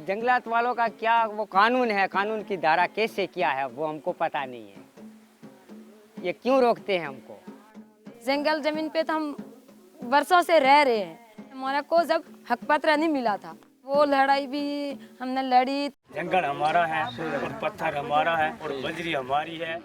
जंगलात वालों का क्या वो कानून है, कानून की धारा कैसे क्या है वो हमको पता नहीं है। ये क्यों रोकते हैं हमको? जंगल जमीन पे तो हम वर्षों से रह रहे हैं। हमारा को जब हक पत्र नहीं मिला था वो लड़ाई भी हमने लड़ी। जंगल हमारा है और पत्थर हमारा है और बजरी हमारी है।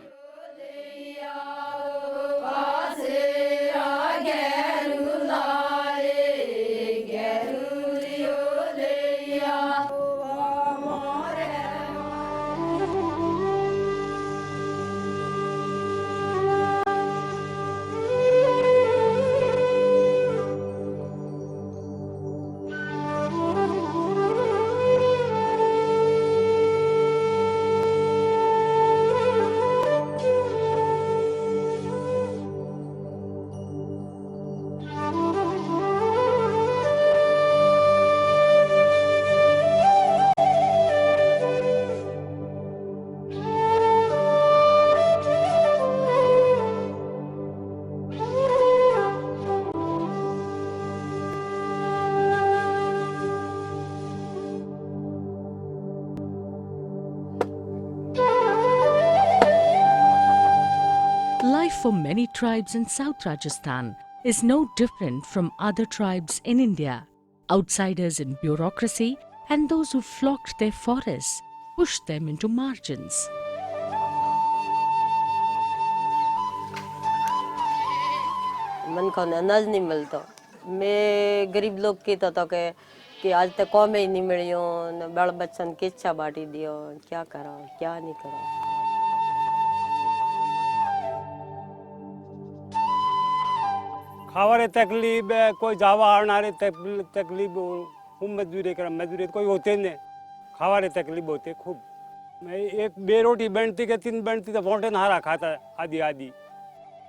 Life for many tribes in South Rajasthan is no different from other tribes in India. Outsiders in bureaucracy and those who flocked their forests pushed them into margins. मन को अनाज नहीं मिलता। मैं गरीब लोग की तो कि आज तक कौम ही नहीं मिलियो, न बाल बच्चन की इच्छा बांटी दियो, क्या करो क्या नहीं करो। खावारे तकलीफ है, कोई जावा आनारे तकलीफ खूब मजदूरी कर, मजदूरी कोई होते नहीं, खावारे तकलीफ होते खूब। मैं एक बे रोटी बनती के 3 बनती तो वोटे नहारा खाता, आधी आधी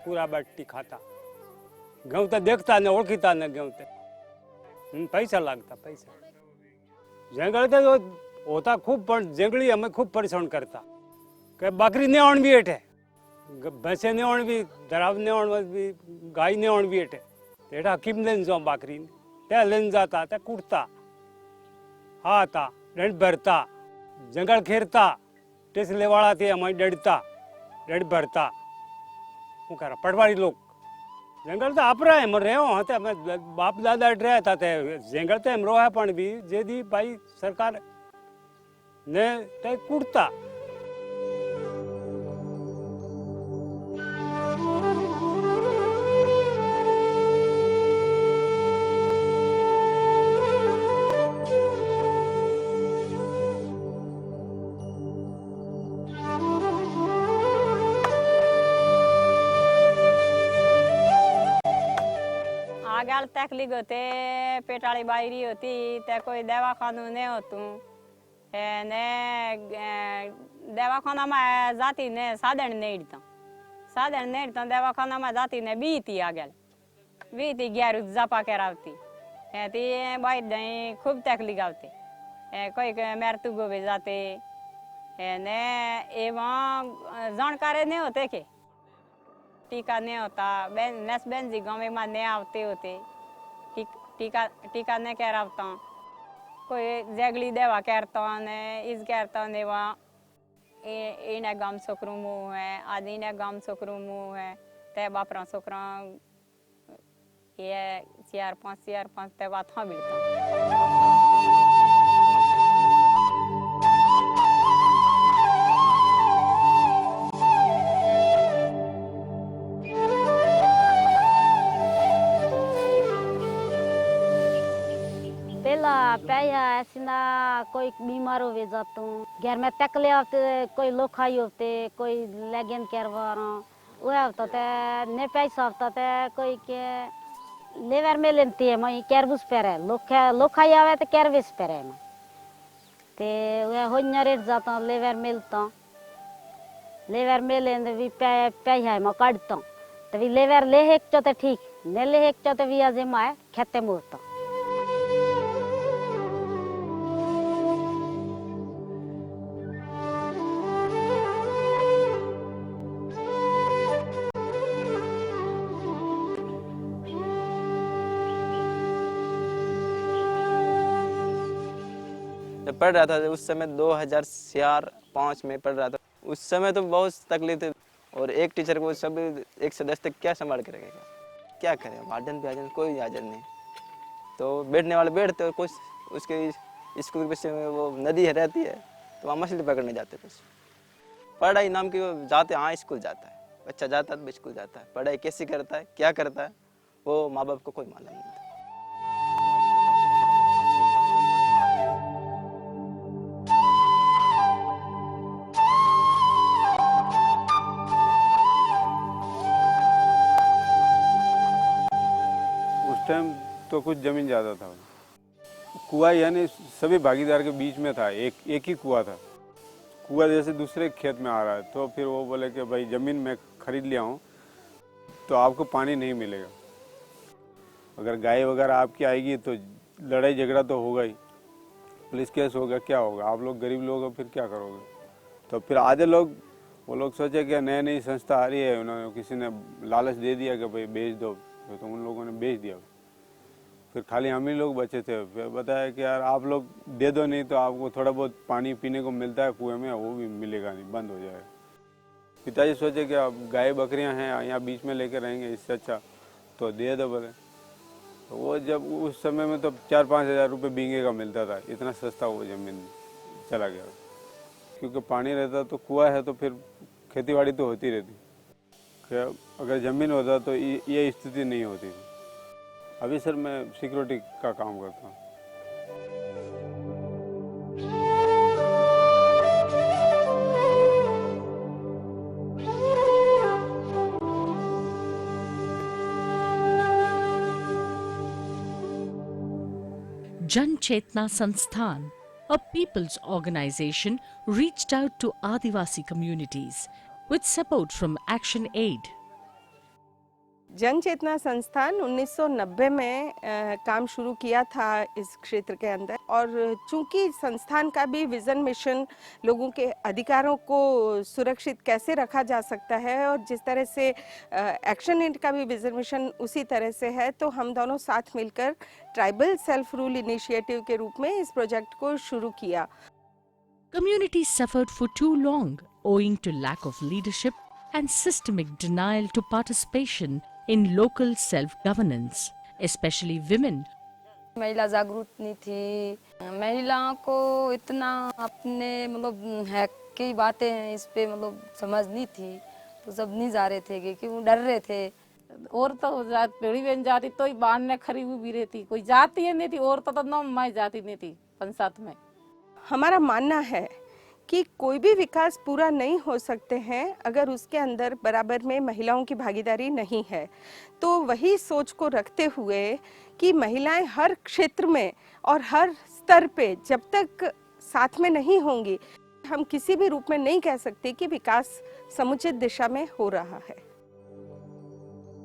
पूरा बट्टी खाता। गेहूँ तो देखता न ओळखीता न गेहूँ तो पैसा लागता पैसा। जंगल तो होता खूब पण जंगली हमें खूब परेशान करता के बकरी ने आण भी हेठे, भैंसे ने आण भी, दराव ने आण भी, गाय ने आण भी हेठे। तेरा हकीम लेन जाओ बकरी ते लेन जाता ते कुटता आता रेड भरता जंगल खेरता टेसले वाला थे हमारी डरता रेड भरता हूँ करा पटवारी लोग जंगल तो आप रहे हम रहो हाँ मैं बाप दादा रहा था जंगल तो हम रोहा पण भी जे दी भाई सरकार ने ते कुटता। आगाल तकलीफ होते पेटाड़ी बायरी होती ते कोई दवाखाना नहीं होतू ने दवाखाना में जाती ने साधन नहीं दवाखाना में जाती ने बीती आगल बीती ग्यारू जापा करावती ती बाई दही खूब तकलीफ आवती कोई मृत्यु को भी जाते ने एवं जानकारी नहीं होते के टीका नहीं होता नस बहन जी गाँव में नहीं आते होते टीका नहीं करावता कोई जगली देवा करता ने इस करता ने वहाँ इन्हें गाम छोकरू मुँह है आदि इन्हें गाम छोकरू मुँह है ते बापरा छोकरा ये 4-5 ते बात हाँ मिलता। पैया ऐसी ना कोई बीमार हो जाता हूँ घर में तकले होते कोई लोखाई होते कोई लगन करवाना वो होता था ने पैसा होता था कोई के लेवर में लेती है मैं कैरबूस पर है लोखाई आवे तो कैरबूस पर है मैं ते वह हो रेट जाता लेवर मिलता लेवर में लेने भी पैया है मैं काटता तो भी लेवर ले एक चो तो ठीक ने ले एक चो तो भी आज मैं खेते मोड़ता। जब पढ़ रहा था उस समय 2004-05 में पढ़ रहा था, उस समय तो बहुत तकलीफ थी। और एक टीचर को सब एक सदस्य क्या संभाल के रखेगा, क्या करें, वार्डन भी आ जाए, कोई हाजिर नहीं, तो बैठने वाले बैठते और कुछ उसके स्कूल के पीछे में वो नदी है रहती है, तो वहाँ मछली पकड़ने जाते। कुछ पढ़ाई नाम की वो जाते, हाँ स्कूल जाता है बच्चा, जाता है तो स्कूल जाता है, पढ़ाई कैसी करता है क्या करता है वो माँ बाप को कोई मालूम नहीं था। उस टाइम तो कुछ ज़मीन ज़्यादा था, कुआं यानी सभी भागीदार के बीच में था, एक ही कुआं था। कुआं जैसे दूसरे खेत में आ रहा है, तो फिर वो बोले कि भाई ज़मीन मैं खरीद लिया हूँ तो आपको पानी नहीं मिलेगा, अगर गाय वगैरह आपकी आएगी तो लड़ाई झगड़ा तो होगा ही, पुलिस केस होगा, क्या होगा, आप लोग गरीब लोग हो फिर क्या करोगे। तो फिर आधे लोग वो लोग सोचे कि नई नई संस्था आ रही है, उन्होंने किसी ने लालच दे दिया कि भाई बेच दो, तो उन लोगों ने बेच दिया। फिर खाली हम ही लोग बचे थे। फिर बताया कि यार आप लोग दे दो, नहीं तो आपको थोड़ा बहुत पानी पीने को मिलता है कुएं में, वो भी मिलेगा नहीं, बंद हो जाएगा। पिताजी सोचे कि अब गाय बकरियां हैं यहाँ बीच में लेकर रहेंगे, इससे अच्छा तो दे दो बोले। तो वो जब उस समय में तो 4-5 हज़ार रुपये बीघे का मिलता था, इतना सस्ता वो ज़मीन चला गया। क्योंकि पानी रहता तो कुआं है तो फिर खेतीबाड़ी तो होती रहती, अगर ज़मीन होता तो ये स्थिति नहीं होती थी। अभी सर मैं सिक्योरिटी का काम करता हूँ। Jan Chetna Sansthan, a people's organization, reached out to Adivasi communities with support from Action Aid. जन चेतना संस्थान 1990 में काम शुरू किया था इस क्षेत्र के अंदर, और चूंकि संस्थान का भी विज़न मिशन लोगों के अधिकारों को सुरक्षित कैसे रखा जा सकता है, और जिस तरह से एक्शन एड का भी विज़न मिशन उसी तरह से है, तो हम दोनों साथ मिलकर ट्राइबल सेल्फ रूल इनिशिएटिव के रूप में इस प्रोजेक्ट को शुरू किया। Communities suffered for too long owing to lack of leadership and systemic denial to participation in local self-governance, especially women. महिला जागरूक नहीं थी, महिलाओं को इतना अपने मतलब हक की बातें हैं इस पे मतलब समझ नहीं थी, तो सब नहीं जा रहे थे क्योंकि वो डर रहे थे। और तो पीढ़ी बन जाती तो ही बांध में खड़ी हुई भी रहती, कोई जाती है नहीं थी, और तो न मैं जाती नहीं थी पंचायत में। हमारा मानना है कि कोई भी विकास पूरा नहीं हो सकते हैं अगर उसके अंदर बराबर में महिलाओं की भागीदारी नहीं है। तो वही सोच को रखते हुए कि महिलाएं हर क्षेत्र में और हर स्तर पे जब तक साथ में नहीं होंगी, हम किसी भी रूप में नहीं कह सकते कि विकास समुचित दिशा में हो रहा है।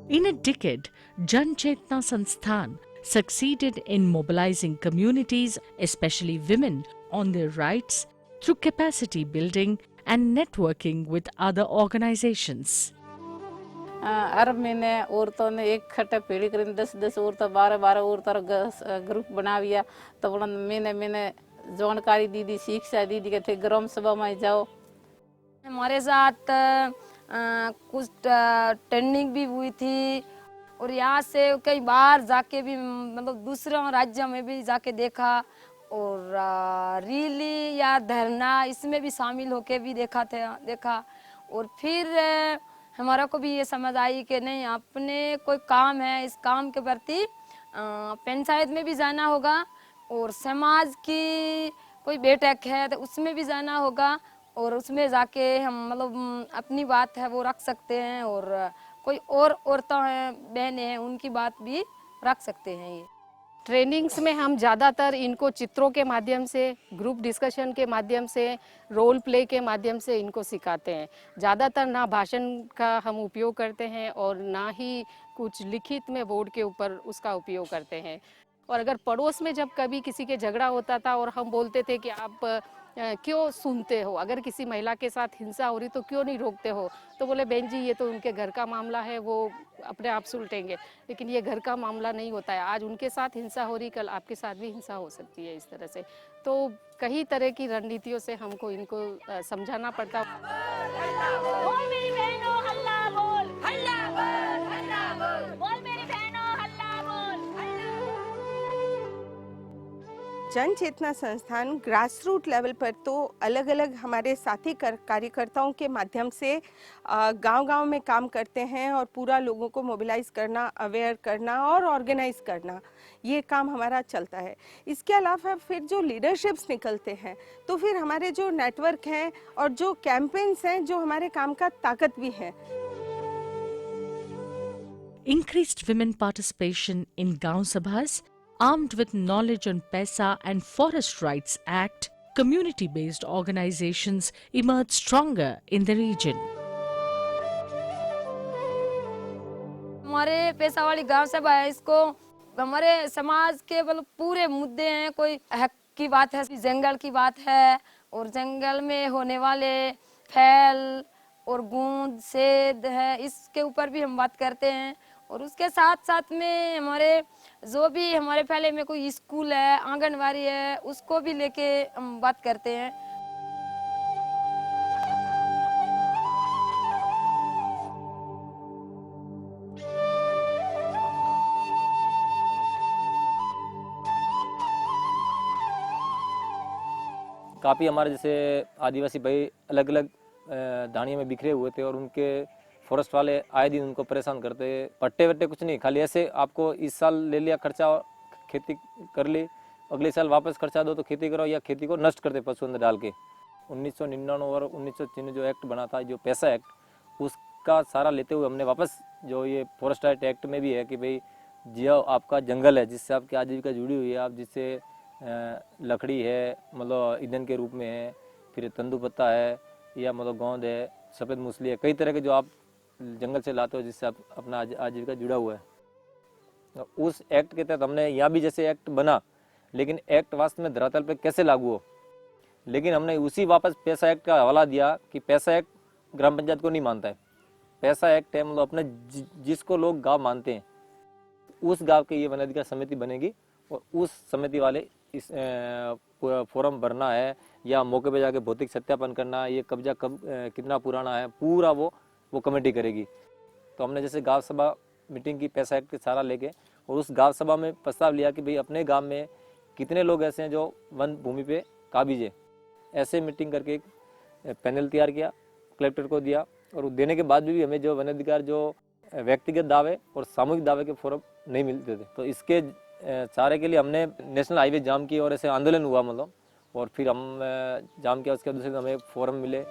In a decade, Jan Chetna Sansthan succeeded in mobilizing communities, especially women, on their rights through capacity building and networking with other organizations. हर महीने औरतों ने एक खट्टा पीढ़ी कर 10-10 औरतें 12-12 औरतों ग्रुप बना लिया, तो महीने जानकारी दी दी, शिक्षा दी दी कि थे ग्राम सभा में जाओ। हमारे साथ कुछ ट्रेनिंग भी हुई थी, और यहाँ से कई बार जाके भी मतलब दूसरे राज्यों में भी जाके देखा, और रैली या धरना इसमें भी शामिल होके भी देखा। और फिर हमारा को भी ये समझ आई कि नहीं, अपने कोई काम है, इस काम के प्रति पंचायत में भी जाना होगा, और समाज की कोई बैठक है तो उसमें भी जाना होगा, और उसमें जाके हम मतलब अपनी बात है वो रख सकते हैं, और कोई और औरतें हैं, बहनें हैं, उनकी बात भी रख सकते हैं। ये ट्रेनिंग्स में हम ज़्यादातर इनको चित्रों के माध्यम से, ग्रुप डिस्कशन के माध्यम से, रोल प्ले के माध्यम से इनको सिखाते हैं। ज़्यादातर ना भाषण का हम उपयोग करते हैं और ना ही कुछ लिखित में बोर्ड के ऊपर उसका उपयोग करते हैं। और अगर पड़ोस में जब कभी किसी के झगड़ा होता था और हम बोलते थे कि आप क्यों सुनते हो, अगर किसी महिला के साथ हिंसा हो रही तो क्यों नहीं रोकते हो, तो बोले बहन जी ये तो उनके घर का मामला है, वो अपने आप सुलटेंगे। लेकिन ये घर का मामला नहीं होता है, आज उनके साथ हिंसा हो रही, कल आपके साथ भी हिंसा हो सकती है। इस तरह से तो कई तरह की रणनीतियों से हमको इनको समझाना पड़ता। बोल मेरी बहनों हल्ला बोल, हल्ला बोल, हल्ला बोल, बोल मेरी बहनों हल्ला बोल, जन चेतना संस्थान ग्रास रूट लेवल पर तो अलग अलग हमारे साथी कार्यकर्ताओं के माध्यम से गांव-गांव में काम करते हैं और पूरा लोगों को मोबिलाइज करना, अवेयर करना और ऑर्गेनाइज करना, ये काम हमारा चलता है। इसके अलावा फिर जो लीडरशिप्स निकलते हैं तो फिर हमारे जो नेटवर्क हैं और जो कैंपेन्स हैं जो हमारे काम का ताकत भी है। Increased women participation in Gaon Sabhas, armed with knowledge on PESA and Forest Rights Act, community-based organizations emerged stronger in the region. हमारे पैसा वाली गांव सभा है, इसको हमारे समाज के मतलब पूरे मुद्दे हैं, कोई हक की बात है, जंगल की बात है और जंगल में होने वाले फैल और गूंद सेध है, इसके ऊपर भी हम बात करते हैं। और उसके साथ साथ में हमारे जो भी हमारे पहले में कोई स्कूल है, आंगनवाड़ी है, उसको भी लेके हम बात करते हैं। काफ़ी हमारे जैसे आदिवासी भाई अलग अलग धानियों में बिखरे हुए थे और उनके फॉरेस्ट वाले आए दिन उनको परेशान करते। पट्टे वट्टे कुछ नहीं, खाली ऐसे आपको इस साल ले लिया खर्चा, खेती कर ली, अगले साल वापस खर्चा दो तो खेती करो, या खेती को नष्ट करते पशु अंदर डाल के। 1999 और 1993 जो एक्ट बना था, जो पैसा एक्ट, उसका सारा लेते हुए हमने वापस जो ये फॉरेस्ट राइट एक्ट में भी है कि भाई जो आपका जंगल है जिससे आपकी आजीविका जुड़ी हुई है, आप जिससे लकड़ी है मतलब ईंधन के रूप में है, फिर तंदू पत्ता है या मतलब गोंद है, सफ़ेद मूसली है, कई तरह के जो आप जंगल से लाते हो जिससे आप अपना आजीविका जुड़ा हुआ है। उस एक्ट के तहत हमने यहाँ भी जैसे एक्ट बना, लेकिन एक्ट वास्तव में धरातल पे कैसे लागू हो, लेकिन हमने उसी वापस पैसा एक्ट का हवाला दिया कि पैसा एक्ट ग्राम पंचायत को नहीं मानता है। पैसा एक्ट है मतलब अपने जिसको लोग गाँव मानते हैं उस गाँव की ये वनाधिकार समिति बनेगी और उस समिति वाले इस फॉर्म भरना है या मौके पे जाके भौतिक सत्यापन करना है, ये कब्जा कब कितना पुराना है, पूरा वो कमेटी करेगी। तो हमने जैसे गांव सभा मीटिंग की पैसा एक्ट के सहारा लेके और उस गांव सभा में प्रस्ताव लिया कि भाई अपने गांव में कितने लोग ऐसे हैं जो वन भूमि पे काबिज है। ऐसे मीटिंग करके एक पैनल तैयार किया, कलेक्टर को दिया और देने के बाद भी हमें जो वन अधिकार जो व्यक्तिगत दावे और सामूहिक दावे के फॉर्म नहीं मिलते थे। तो इसके चारे के लिए हमने नेशनल हाईवे जाम की और ऐसे आंदोलन हुआ मतलब, और फिर हम जाम किया, उसके दूसरे हमें फॉर्म मिले।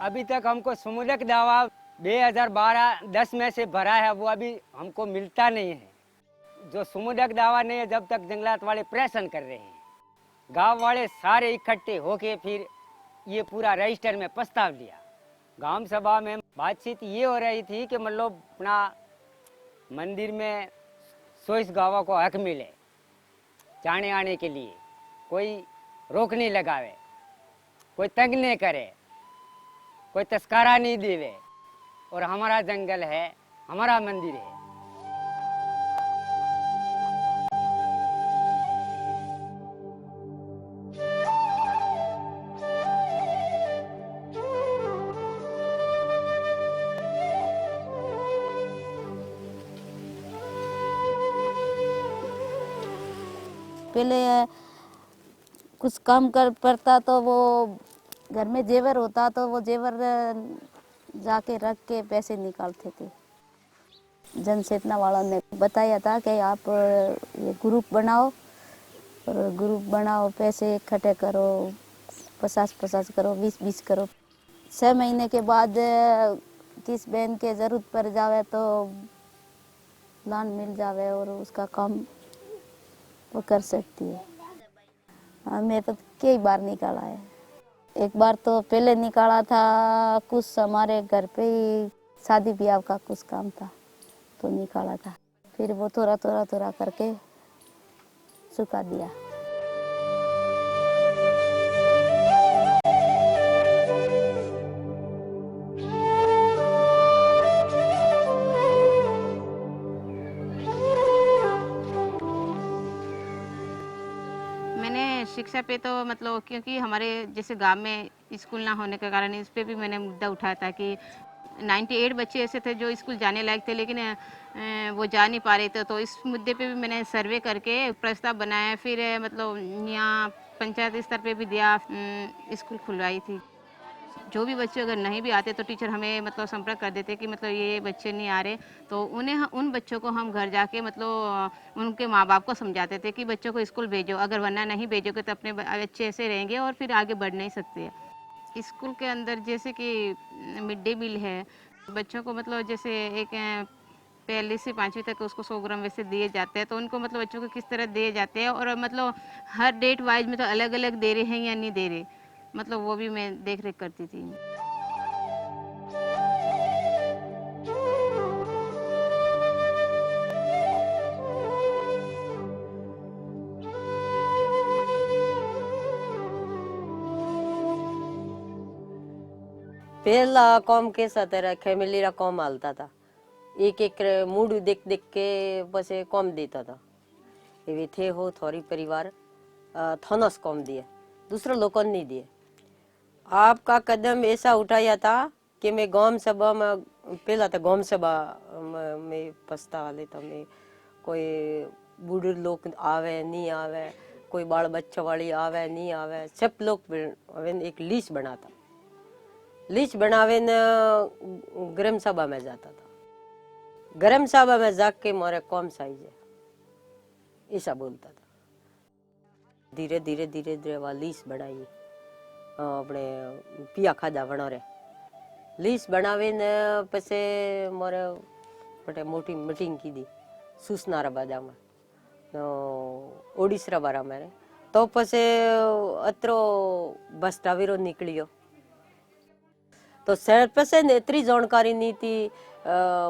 अभी तक हमको सामुदायिक दावा 2012-10 में से भरा है, वो अभी हमको मिलता नहीं है। जो सामुदायिक दावा नहीं है, जब तक जंगलात वाले प्रेषण कर रहे हैं। गांव वाले सारे इकट्ठे होके फिर ये पूरा रजिस्टर में प्रस्ताव दिया। गांव सभा में बातचीत ये हो रही थी कि मतलब अपना मंदिर में 100 गाँवों को हक मिले जाने आने के लिए, कोई रोक नहीं लगावे, कोई तंग नहीं करे, कोई तस्कारा नहीं देवे, और हमारा जंगल है, हमारा मंदिर है। पहले कुछ काम कर पड़ता तो वो घर में जेवर होता तो वो जेवर जाके रख के पैसे निकालते थे। जन चेतना वालों ने बताया था कि आप ये ग्रुप बनाओ और ग्रुप बनाओ, पैसे इकट्ठे करो, 50-50 करो, 20-20 करो। 6 महीने के बाद किस बहन के जरूरत पड़ जावे तो लोन मिल जावे और उसका काम वो कर सकती है। हमने तो कई बार निकाला है। एक बार तो पहले निकाला था, कुछ हमारे घर पे ही शादी ब्याह का कुछ काम था तो निकाला था, फिर वो थोड़ा करके चुका दिया। शिक्षा पे तो मतलब क्योंकि हमारे जैसे गांव में स्कूल ना होने के कारण इस पे भी मैंने मुद्दा उठाया था कि 98 बच्चे ऐसे थे जो स्कूल जाने लायक थे, लेकिन वो जा नहीं पा रहे थे। तो इस मुद्दे पे भी मैंने सर्वे करके प्रस्ताव बनाया, फिर मतलब यहाँ पंचायत स्तर पे भी दिया, स्कूल खुलवाई थी। जो भी बच्चे अगर नहीं भी आते तो टीचर हमें मतलब संपर्क कर देते कि मतलब ये बच्चे नहीं आ रहे, तो उन बच्चों को हम घर जाके मतलब उनके माँ बाप को समझाते थे कि बच्चों को स्कूल भेजो, अगर वरना नहीं भेजोगे तो अपने बच्चे ऐसे रहेंगे और फिर आगे बढ़ नहीं सकते। स्कूल के अंदर जैसे कि मिड डे मील है, बच्चों को मतलब जैसे एक पहली से 5वीं तक उसको 100 ग्राम वैसे दिए जाते हैं, तो उनको मतलब बच्चों को किस तरह दिए जाते हैं और मतलब हर डेट वाइज में तो अलग अलग दे रहे हैं या नहीं दे रहे, मतलब वो भी मैं देख रेख करती थी। पहला काम कैसा तेरा फैमिली रा काम हालता था, एक एक मूड देख देख के बस कम देता था। ये थे हो थोड़ी परिवार थनस कम दिए, दूसरे लोगों ने नहीं दिए। आपका कदम ऐसा उठाया था कि मैं गांव सभा में, पहला तो गांव सभा में पछता लेता, मैं कोई बूढ़े लोग आवे नहीं आवे, कोई बाल बच्चा वाली आवे नहीं आवे, सब लोग एक लिस्ट बनाता, लिस्ट बनावे न ग्राम सभा में जाता था। ग्राम सभा में जाके मारे कौन साइज है ऐसा बोलता था। धीरे धीरे धीरे धीरे वह लिस्ट बनाई, अपने पिया खादा बना रहे लिस्ट बनावे न पसे मारे बटे मोटी मीटिंग की दी सूचना बाजा में ओडिशा बारा में, तो पसे अत्रो बस्टावीरो निकलियो, तो शहर पसे इतनी जानकारी नहीं थी।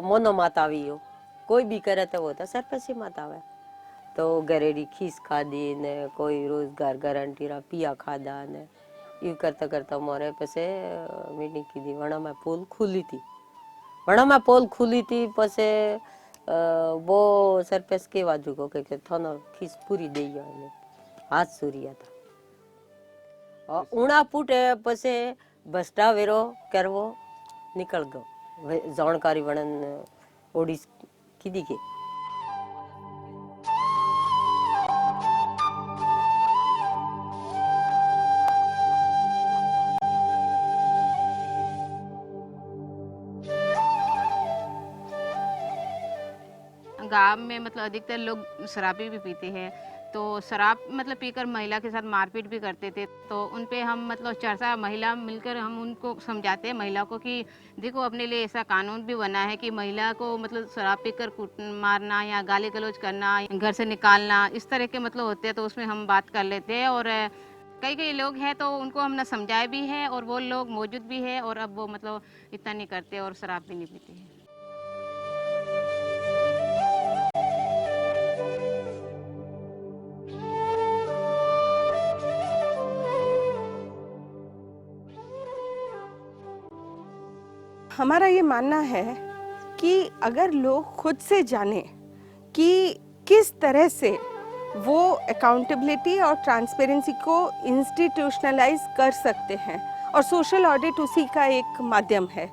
मोनो मात आई हो, कोई भी करे तो वो तो सर पसे मात आवे, तो गरेरी खीस खादी ने कोई रोजगार गारंटी रा पिया खादा ने यू करता करता मोरे पसे मीटिंग की दी। वणा में पोल खुली थी, वणा में पोल खुली थी, पसे वो सरपंच के बाजू को के थाना खीस पूरी दे ने हाथ सूरिया था और उना पुटे पसे बस्टा वेरो करवो निकल गयो जानकारी वणन ओडिस की दी के। गांव में मतलब अधिकतर लोग शराबी भी पीते हैं, तो शराब मतलब पीकर महिला के साथ मारपीट भी करते थे। तो उन पे हम मतलब चर्चा महिला मिलकर हम उनको समझाते हैं महिला को कि देखो अपने लिए ऐसा कानून भी बना है कि महिला को मतलब शराब पीकर मारना या गाली गलौज करना, घर से निकालना, इस तरह के मतलब होते हैं। तो उसमें हम बात कर लेते हैं और कई कई लोग हैं तो उनको हमने समझाया भी है और वो लोग मौजूद भी है और अब वो मतलब इतना नहीं करते और शराब भी नहीं पीते हैं। हमारा ये मानना है कि अगर लोग खुद से जाने कि किस तरह से वो अकाउंटेबिलिटी और ट्रांसपेरेंसी को इंस्टीट्यूशनलाइज कर सकते हैं, और सोशल ऑडिट उसी का एक माध्यम है,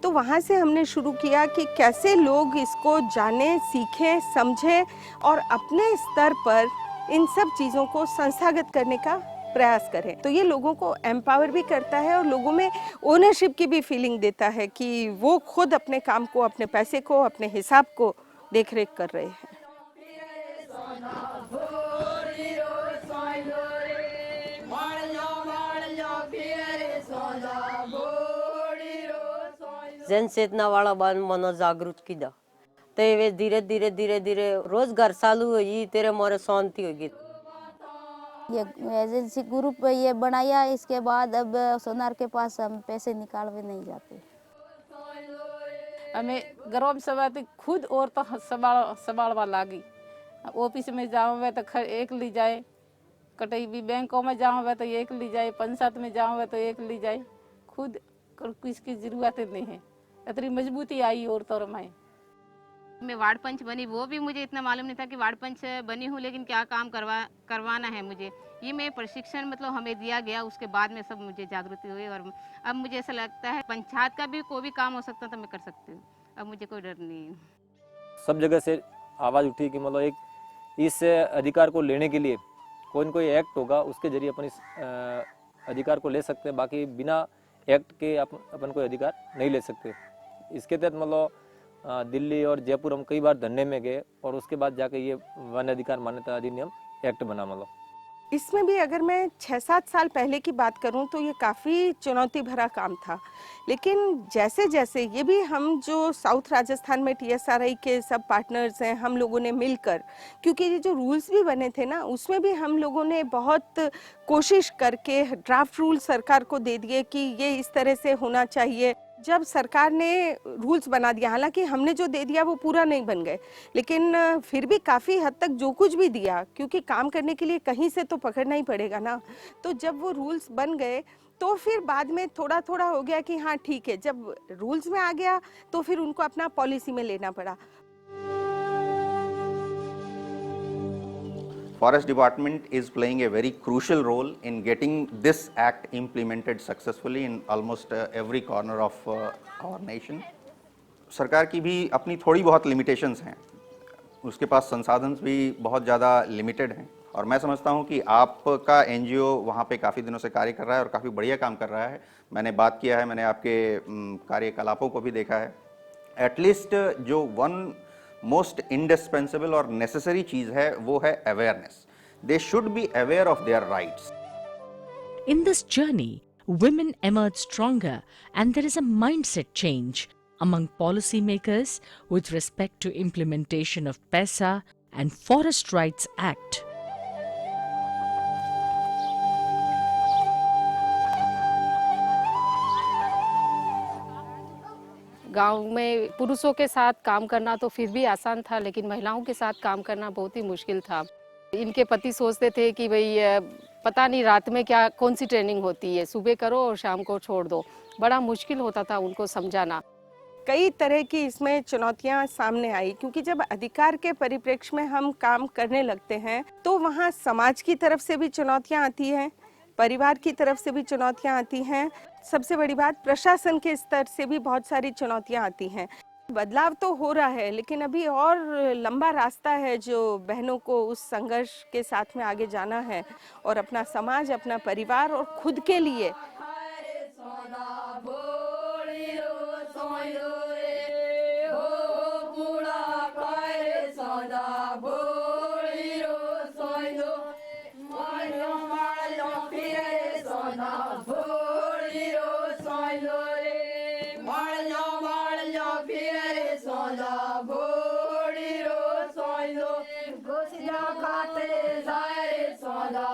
तो वहाँ से हमने शुरू किया कि कैसे लोग इसको जाने, सीखें, समझें और अपने स्तर पर इन सब चीज़ों को संस्थागत करने का प्रयास करें। तो ये लोगों को एम्पावर भी करता है और लोगों में ओनरशिप की भी फीलिंग देता है कि वो खुद अपने काम को, अपने पैसे को, अपने हिसाब को देख रेख कर रहे हैं। जन चेतना वाला बान मनो जागरूक कीदा, तो वे धीरे धीरे धीरे धीरे रोजगार चालू हुई, तेरे मोरे शांति होगी। ये एजेंसी ग्रुप ये बनाया, इसके बाद अब सोनार के पास हम पैसे निकालवे नहीं जाते। हमें ग्राम सभा खुद और तो संभालवा लागी। ऑफिस में जाओ तो एक ली जाए, कटई भी बैंकों में जाओ तो एक ली जाए, पंचायत में जाओ तो एक ली जाए, खुद किसकी जरूरत नहीं है। इतनी मजबूती आई और तो मैं वार्ड पंच बनी, वो भी मुझे इतना मालूम नहीं था कि वार्ड पंच बनी हूँ, लेकिन क्या काम करवाना है मुझे ये मैं प्रशिक्षण मतलब हमें दिया गया, उसके बाद में सब मुझे जागृति हुई और अब मुझे ऐसा लगता है पंचायत का भी कोई भी काम हो सकता तो मैं कर सकती हूँ, अब मुझे कोई डर नहीं है। सब जगह से आवाज़ उठी कि मतलब एक इस अधिकार को लेने के लिए कोई न कोई एक्ट होगा, उसके जरिए अपन इस अधिकार को ले सकते हैं, बाकी बिना एक्ट के अपन कोई अधिकार नहीं ले सकते। इसके तहत मतलब दिल्ली और जयपुर हम कई बार धरने में गए और उसके बाद जाके ये वन अधिकार मान्यता अधिनियम एक्ट बना। मतलब इसमें भी अगर मैं 6-7 साल पहले की बात करूं तो ये काफ़ी चुनौती भरा काम था, लेकिन जैसे जैसे ये भी हम जो साउथ राजस्थान में TSRI के सब पार्टनर्स हैं, हम लोगों ने मिलकर, क्योंकि ये जो रूल्स भी बने थे ना उसमें भी हम लोगों ने बहुत कोशिश करके ड्राफ्ट रूल सरकार को दे दिए कि ये इस तरह से होना चाहिए। जब सरकार ने रूल्स बना दिया, हालांकि हमने जो दे दिया वो पूरा नहीं बन गए, लेकिन फिर भी काफ़ी हद तक जो कुछ भी दिया, क्योंकि काम करने के लिए कहीं से तो पकड़ना ही पड़ेगा ना, तो जब वो रूल्स बन गए तो फिर बाद में थोड़ा थोड़ा हो गया कि हाँ ठीक है, जब रूल्स में आ गया तो फिर उनको अपना पॉलिसी में लेना पड़ा। Forest Department is playing a very crucial role in getting this act implemented successfully in almost every corner of our nation. सरकार की भी अपनी थोड़ी बहुत लिमिटेशंस हैं, उसके पास संसाधन भी बहुत ज़्यादा लिमिटेड हैं, और मैं समझता हूं कि आपका NGO वहाँ पे काफ़ी दिनों से कार्य कर रहा है और काफ़ी बढ़िया काम कर रहा है। मैंने बात किया है, मैंने आपके कार्यकलापों को भी देखा है। एटलीस्ट जो वन मोस्ट इंडिस्पेंसिबल और नेसेसरी चीज है वो है awareness. They should be aware of their rights. In this journey, women emerge stronger and there is a mindset change among policymakers with respect to implementation of PESA and Forest Rights Act. गांव में पुरुषों के साथ काम करना तो फिर भी आसान था, लेकिन महिलाओं के साथ काम करना बहुत ही मुश्किल था। इनके पति सोचते थे कि भाई पता नहीं रात में क्या कौन सी ट्रेनिंग होती है, सुबह करो और शाम को छोड़ दो। बड़ा मुश्किल होता था उनको समझाना। कई तरह की इसमें चुनौतियां सामने आई, क्योंकि जब अधिकार के परिप्रेक्ष्य में हम काम करने लगते हैं तो वहाँ समाज की तरफ से भी चुनौतियां आती हैं, परिवार की तरफ से भी चुनौतियां आती हैं, सबसे बड़ी बात प्रशासन के स्तर से भी बहुत सारी चुनौतियां आती हैं। बदलाव तो हो रहा है, लेकिन अभी और लंबा रास्ता है जो बहनों को उस संघर्ष के साथ में आगे जाना है और अपना समाज, अपना परिवार और खुद के लिए। खाते जाए सोना